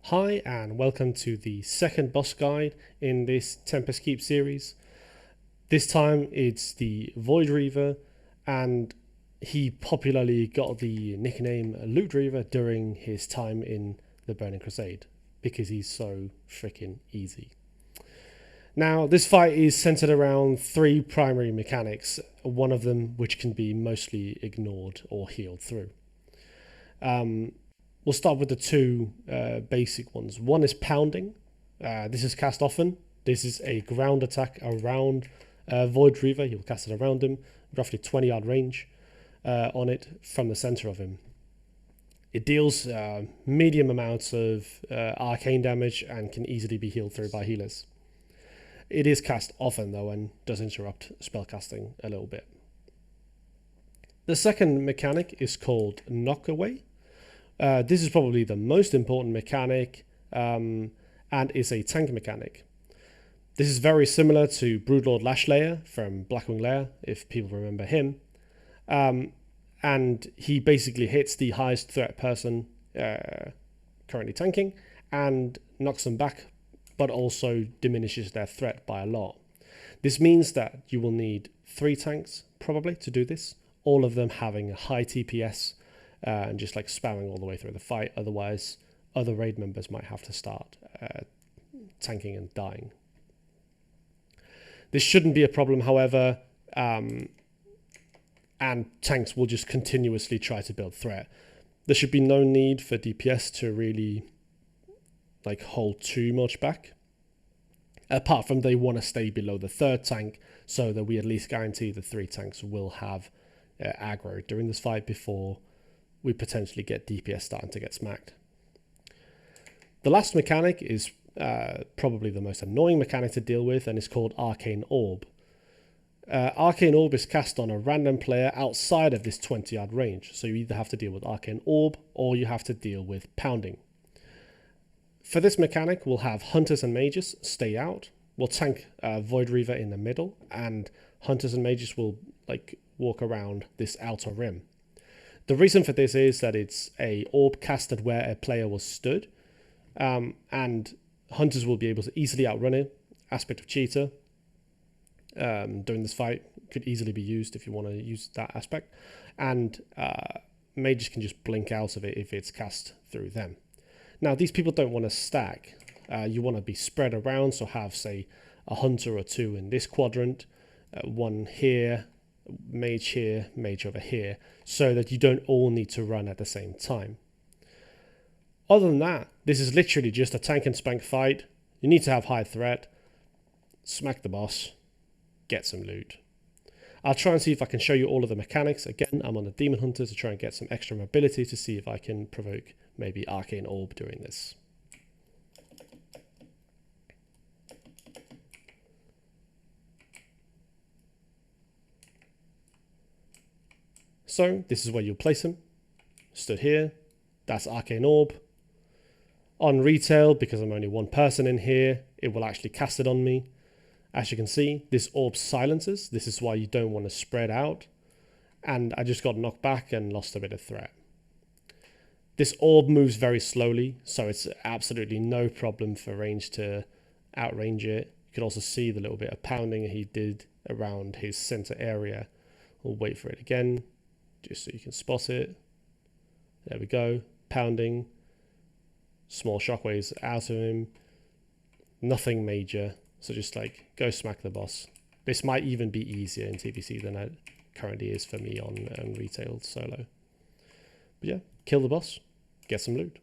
Hi and welcome to the second boss guide in this Tempest Keep series. This time it's the Void Reaver, and he popularly got the nickname Loot Reaver during his time in the Burning Crusade because he's so freaking easy. Now this fight is centered around three primary mechanics, one of them which can be mostly ignored or healed through. We'll start with the two basic ones. One is pounding. This is cast often. This is a ground attack around Void Reaver. You'll cast it around him, roughly 20-yard range on it from the center of him. It deals medium amounts of arcane damage and can easily be healed through by healers. It is cast often though and does interrupt spellcasting a little bit. The second mechanic is called Knockaway. This is probably the most important mechanic and is a tank mechanic. This is very similar to Broodlord Lashlayer from Blackwing Lair, if people remember him. And he basically hits the highest threat person currently tanking and knocks them back, but also diminishes their threat by a lot. This means that you will need 3 tanks probably to do this, all of them having a high TPS. And just like spamming all the way through the fight. Otherwise, other raid members might have to start tanking and dying. This shouldn't be a problem, however, and tanks will just continuously try to build threat. There should be no need for DPS to really like hold too much back. Apart from they want to stay below the 3rd tank so that we at least guarantee the 3 tanks will have aggro during this fight before we potentially get DPS starting to get smacked. The last mechanic is probably the most annoying mechanic to deal with, and it's called Arcane Orb. Arcane Orb is cast on a random player outside of this 20-yard range, so you either have to deal with Arcane Orb or you have to deal with pounding. For this mechanic, we'll have Hunters and Mages stay out. We'll tank Void Reaver in the middle, and Hunters and Mages will like walk around this outer rim. The reason for this is that it's a orb casted where a player was stood, and hunters will be able to easily outrun it. Aspect of cheater during this fight could easily be used if you want to use that aspect, and mages can just blink out of it if it's cast through them. Now these people don't want to stack. You want to be spread around, so have say a hunter or 2 in this quadrant, 1 here, mage here, mage over here, so that you don't all need to run at the same time. Other than that, this is literally just a tank and spank fight. You need to have high threat, smack the boss, get some loot. I'll try and see if I can show you all of the mechanics. Again, I'm on the Demon Hunter to try and get some extra mobility to see if I can provoke maybe Arcane Orb during this. So this is where you'll place him. Stood here. That's Arcane Orb. On retail, because I'm only one person in here, it will actually cast it on me. As you can see, this orb silences. This is why you don't want to spread out. And I just got knocked back and lost a bit of threat. This orb moves very slowly, so it's absolutely no problem for range to outrange it. You can also see the little bit of pounding he did around his center area. We'll wait for it again, just so you can spot it. There we go, pounding. Small shockwaves out of him. Nothing major, so just like go smack the boss. This might even be easier in TVC than it currently is for me on retail solo. But yeah, kill the boss, get some loot.